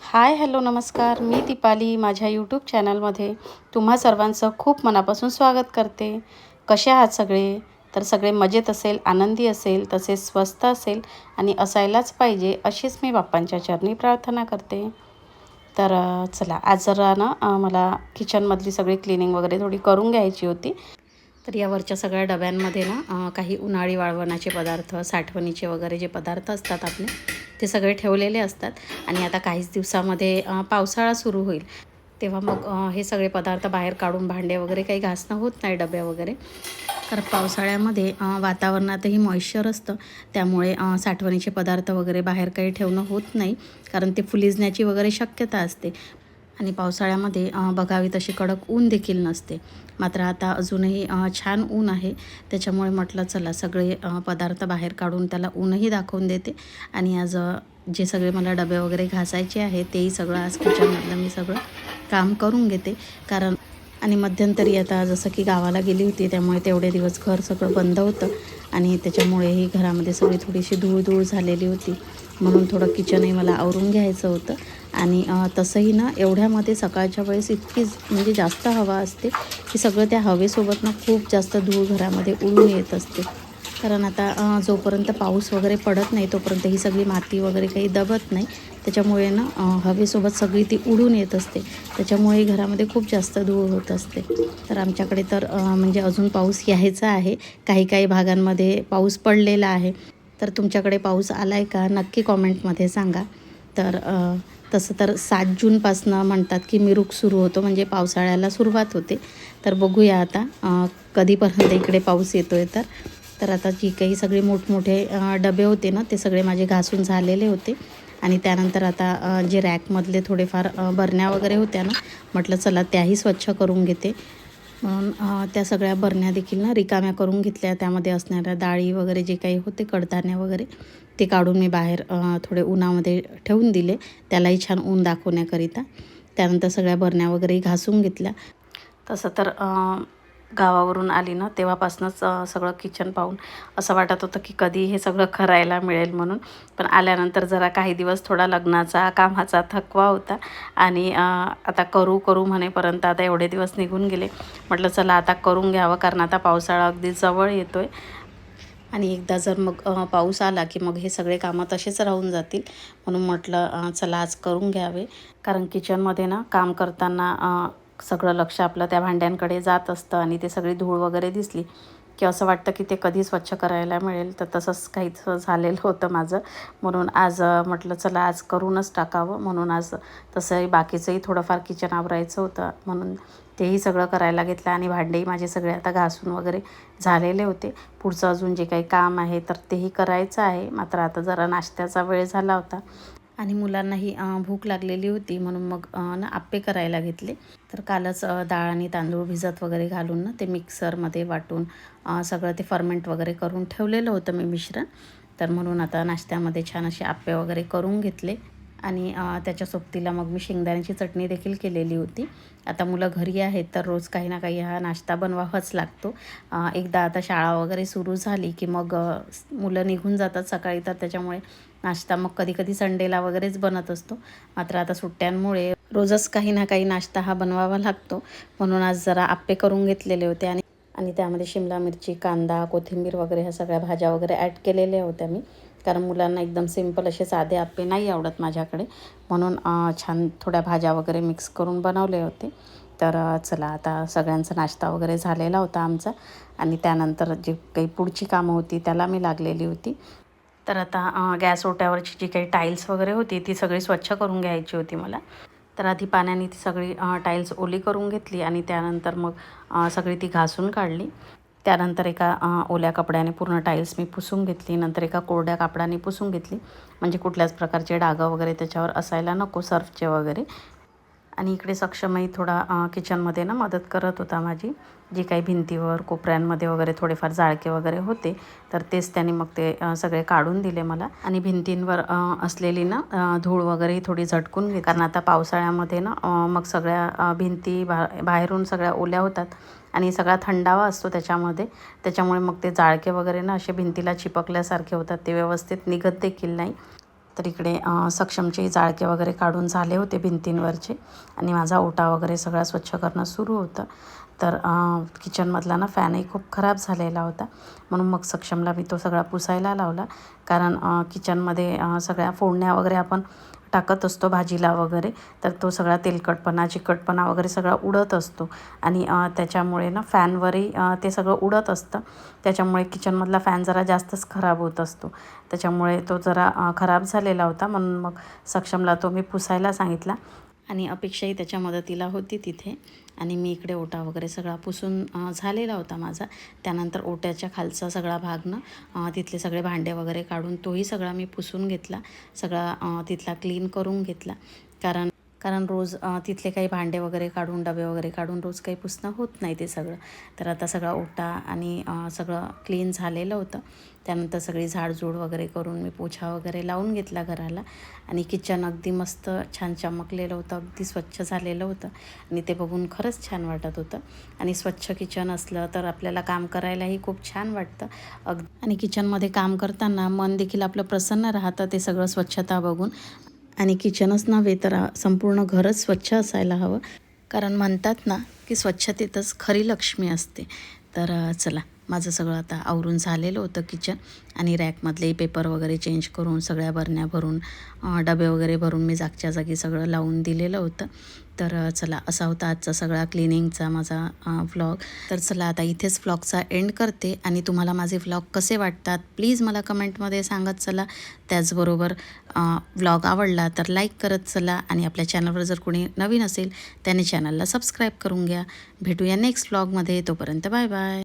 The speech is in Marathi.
हाय हॅलो नमस्कार, मी दीपाली माझ्या यूट्यूब चॅनलमध्ये तुम्हा सर्वांचं खूप मनापासून स्वागत करते। कसे आहात सगळे? तर सगळे मजेत असेल, आनंदी असेल, तसेच स्वस्त असेल आणि असायलाच पाहिजे अशीच मी बाप्पांच्या चरणी प्रार्थना करते। तर चला आज जरा ना मला किचनमधली सगळी क्लिनिंग वगैरे थोडी करून घ्यायची होती। तर यावरच्या सगळ्या डब्यांमध्ये ना काही उन्हाळी वाळवणाचे पदार्थ, साठवणीचे वगैरे जे पदार्थ असतात आपले ते सगळे ठेवलेले असतात। आणि आता काहीच दिवसामध्ये पावसाळा सुरू होईल, तेव्हा मग हे सगळे पदार्थ बाहेर काढून भांडे वगैरे काही घासणं होत नाही, डबे वगैरे। कारण पावसाळ्यामध्ये वातावरणातही मॉइश्चर असतं, त्यामुळे साठवणीचे पदार्थ वगैरे बाहेर काही ठेवणं होत नाही, कारण ते फुलिजण्याची वगैरे शक्यता असते। आणि पावसाळ्यामध्ये बघावी तशी कडक ऊन देखील नसते। मात्र आता अजूनही छान ऊन आहे, त्याच्यामुळे म्हटलं चला सगळे पदार्थ बाहेर काढून त्याला ऊनही दाखवून देते। आणि आज जे सगळे मला डबे वगैरे घासायचे आहे तेही सगळं आज किचनमधलं मी सगळं काम करून घेते। कारण आणि मध्यंतरी आता जसं की गावाला गेली होती, त्यामुळे तेवढे दिवस घर सगळं बंद होतं आणि त्याच्यामुळेही घरामध्ये सगळी थोडीशी धूळ झालेली होती, म्हणून थोडं किचनही मला आवरून घ्यायचं होतं। आणि तसंही ना एवढ्यामध्ये सकाळच्या वेळेस इतकी म्हणजे जास्त हवा असते की सगळं त्या हवेसोबत ना खूप जास्त धूळ घरामध्ये उडून येत असते। कारण आता जोपर्यंत पाऊस वगैरे पडत नाही तोपर्यंत ही सगळी माती वगैरे काही दबत नाही, त्याच्यामुळे ना हवेसोबत सगळी ती उडून येत असते, त्याच्यामुळे घरामध्ये खूप जास्त धूळ होत असते। तर आमच्याकडे तर म्हणजे अजून पाऊस यायचा आहे, काही काही भागांमध्ये पाऊस पडलेला आहे। तर तुमच्याकडे पाऊस आला आहे का नक्की कॉमेंटमध्ये सांगा। तर तसं तर 7 जूनपासनं म्हणतात की मिरूग सुरू होतो, म्हणजे पावसाळ्याला सुरुवात होते। तर बघूया आता कधीपर्यंत इकडे पाऊस येतो आहे। तर आता जी काही सगळे मोठमोठे डबे होते ना ते सगळे माझे घासून झालेले होते। आणि त्यानंतर आता जे रॅकमधले थोडेफार बरण्या वगैरे होत्या ना, म्हटलं चला त्याही स्वच्छ करून घेते। म्हणून त्या सगळ्या बरण्या देखील ना रिकाम्या करून घेतल्या, त्यामध्ये असणाऱ्या डाळी वगैरे जे काही होते, कडधान्य वगैरे ते काढून मी बाहेर थोडे उन्हामध्ये ठेवून दिले, त्यालाही छान ऊन दाखवण्याकरिता। त्यानंतर सगळ्या बरण्या वगैरे घासून घेतल्या। तसं तर गावावरून आली ना तेव्हापासूनच सगळं किचन पाहून असं वाटत होतं की कधी हे सगळं करायला मिळेल म्हणून। पण आल्यानंतर जरा काही दिवस थोडा लग्नाचा कामाचा थकवा होता आणि आता करू करू म्हणेपर्यंत आता एवढे दिवस निघून गेले। म्हटलं चला आता करून घ्यावं, कारण आता पावसाळा अगदी जवळ येतो आहे आणि एकदा जर मग पाऊस आला की मग हे सगळे कामं तसेच राहून जातील, म्हणून म्हटलं चला आज करून घ्यावे। कारण किचनमध्ये ना काम करताना सगळं लक्ष आपलं त्या भांड्यांकडे जात असतं आणि ते सगळी धूळ वगैरे दिसली की असं वाटतं की ते कधी स्वच्छ करायला मिळेल। तर तसंच काहीच झालेलं होतं माझं, म्हणून आज म्हटलं चला आज करूनच टाकावं। म्हणून आज तसंही बाकीचंही थोडंफार किचन आवरायचं होतं, म्हणून तेही सगळं करायला घेतलं। आणि भांडेही माझे सगळे आता घासून वगैरे झालेले होते। पुढचं अजून जे काही काम आहे तर तेही करायचं आहे। मात्र आता जरा नाश्त्याचा वेळ झाला होता आणि मुलांनाही भूक लागलेली होती, म्हणून मग ना आप्पे करायला घेतले। तर कालच डाळ आणि तांदूळ भिजत वगैरे घालून ना ते मिक्सरमध्ये वाटून सगळं ते फर्मेंट वगैरे करून ठेवलेलं होतं मी मिश्रण। तर म्हणून आता नाश्त्यामध्ये छान असे आप्पे वगैरे करून घेतले। आणि त्याच्या सोबतीला मग मी शेंगदाण्याची चटणी देखील केलेली होती। आता मुलं घरी आहेत तर रोज काही ना काही हा नाश्ता बनवावाच लागतो। एकदा आता शाळा वगैरे सुरू झाली की मग मुलं निघून जातात सकाळी, तर त्याच्यामुळे नाश्ता मग कधी कधी संडेला वगैरेच बनत असतो। मात्र आता सुट्ट्यांमुळे रोजच काही ना काही नाश्ता हा बनवावा लागतो, म्हणून आज जरा आप्पे करून घेतलेले होते। आणि त्यामध्ये शिमला मिरची, कांदा, कोथिंबीर वगैरे ह्या सगळ्या भाज्या वगैरे ॲड केलेल्या होत्या मी, कारण मुलांना एकदम सिंपल असे साधे आप्पे नाही आवडत माझ्याकडे, म्हणून छान थोड्या भाज्या वगैरे मिक्स करून बनवले होते। तर चला आता सगळ्यांचा नाश्ता वगैरे झालेला होता आमचा आणि त्यानंतर जी काही पुढची कामं होती त्याला मी लागलेली होती। तर आता गॅस ओट्यावरची जी काही टाईल्स वगैरे होती ती सगळी स्वच्छ करून घ्यायची होती मला। तर आधी पाण्याने ती सगळी टाईल्स ओली करून घेतली आणि त्यानंतर मग सगळी ती घासून काढली। त्यानंतर एका ओल्या कपड्याने पूर्ण टाईल्स मी पुसून घेतली, नंतर एका कोरड्या कापडाने पुसून घेतली, म्हणजे कुठल्याच प्रकारचे डाग वगैरे त्याच्यावर असायला नको, सर्फचे वगैरे। आणि इकडे सक्षमही थोडा किचनमध्ये ना मदत करत होता माझी, जी काही भिंतीवर कोपऱ्यांमध्ये वगैरे थोडेफार जाळके वगैरे होते तर तेच त्यांनी मग ते सगळे काढून दिले मला। आणि भिंतींवर असलेली ना धूळ वगैरे थोडी झटकून घे, कारण आता पावसाळ्यामध्ये ना मग सगळ्या भिंती बाहेरून सगळ्या ओल्या होतात आणि सगळा थंडावा असतो त्याच्यामध्ये, त्याच्यामुळे मग ते जाळके वगैरे ना असे भिंतीला चिपकल्यासारखे होतात, ते व्यवस्थित निघत देखील नाही। तर इकडे सक्षमचे जाळके वगैरे काढून झाले होते भिंतींवरचे आणि माझा ओटा वगैरे सगळा स्वच्छ करणं सुरू होतं. तर किचनमधला ना फॅनही खूप खराब झालेला होता, म्हणून मग सक्षमला मी तो सगळा पुसायला लावला. कारण किचनमध्ये सगळ्या फोडण्या वगैरे आपण टाकत असतो भाजीला वगैरे, तर तो सगळा तेलकटपणा चिकटपणा वगैरे सगळा उडत असतो आणि त्याच्यामुळे ना फॅनवरही ते सगळं उडत असतं. त्याच्यामुळे किचनमधला फॅन जरा जास्तच खराब होत असतो. त्याच्यामुळे तो जरा खराब झालेला होता, म्हणून मग सक्षमला तो मी पुसायला सांगितला आणि अपेक्षाही त्याच्या मदतीला होती तिथे. आणि मी इकडे ओटा वगैरे सगळा पुसून झालेला होता माझा. त्यानंतर ओट्याच्या खालचा सगळा भाग ना तिथले सगळे भांडे वगैरे काढून तोही सगळा मी पुसून घेतला, सगळा तिथला क्लीन करून घेतला. कारण रोज तिथले काही भांडे वगैरे काढून डबे वगैरे काढून रोज काही पुसणं होत नाही ते सगळं. तर आता सगळा ओटा आणि सगळं क्लीन झालेलं होतं. त्यानंतर सगळी झाडझूड वगैरे करून मी पोछा वगैरे लावून घेतला घराला आणि किचन अगदी मस्त छान चमकलेलं होतं, अगदी स्वच्छ झालेलं होतं आणि ते बघून खरंच छान वाटत होतं. आणि स्वच्छ किचन असलं तर आपल्याला काम करायलाही खूप छान वाटतं. आणि किचनमध्ये काम करताना मन देखील आपलं प्रसन्न राहतं ते सगळं स्वच्छता बघून. आणि किचनच नव्हे तर संपूर्ण घरच स्वच्छ असायला हवं, कारण म्हणतात ना की स्वच्छतेतच खरी लक्ष्मी असते. तर चला, माझं सगळं आता आवरून झालेलं होतं किचन आणि रॅकमधले पेपर वगैरे चेंज करून सगळ्या बरण्या भरून डबे वगैरे भरून मी जागच्या जागी सगळं लावून दिलेलं होतं. तर चला, असा होता आजचा सगळा क्लिनिंगचा माझा व्लॉग. तर चला, आता इथेच व्लॉगचा एंड करते आणि तुम्हाला माझे व्लॉग कसे वाटतात प्लीज मला कमेंटमध्ये सांगत चला. त्याचबरोबर व्लॉग आवडला तर लाईक करत चला आणि आपल्या चॅनलवर जर कोणी नवीन असेल त्याने चॅनलला सबस्क्राईब करून घ्या. भेटूया नेक्स्ट व्लॉगमध्ये. तोपर्यंत बाय बाय.